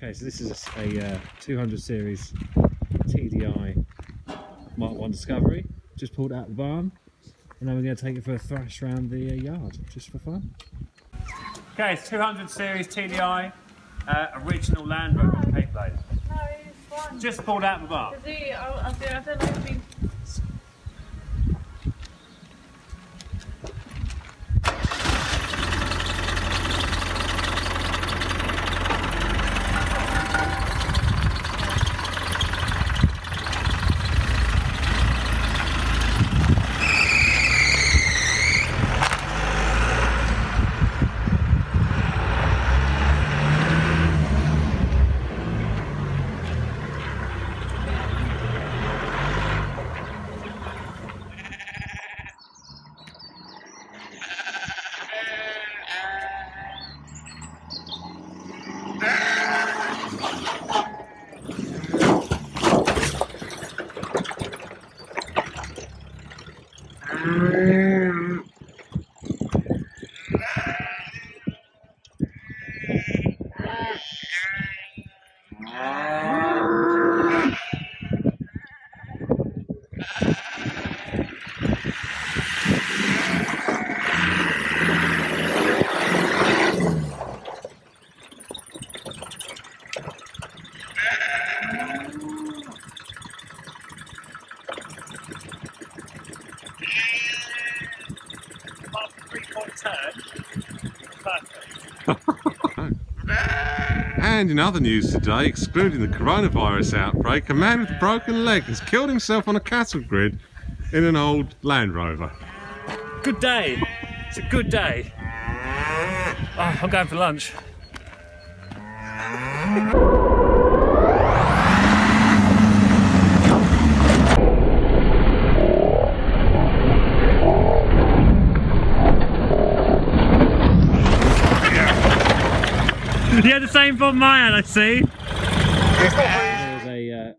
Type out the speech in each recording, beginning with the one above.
Okay, so this is a 200 series TDI Mk1 Discovery. Just pulled out the barn, and then we're going to take it for a thrash around the yard, just for fun. Okay, it's 200 series TDI, original Land Rover Cape Blade. No, it's fun. Just pulled out the barn. I don't know if he... And in other news today, excluding the coronavirus outbreak, a man with a broken leg has killed himself on a cattle grid in an old Land Rover. Good day. It's a good day. Oh, I'm going for lunch. You had the same problem I had, I see. There's a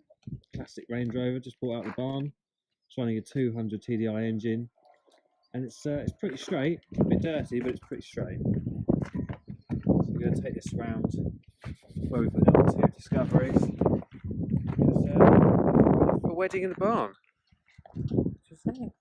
Classic Range Rover just brought out the barn. It's running a 200 TDI engine, and it's pretty straight. A bit dirty, but it's pretty straight. So we're going to take this round where we put the other two Discoveries. Because we're ready for a wedding in the barn. Just there.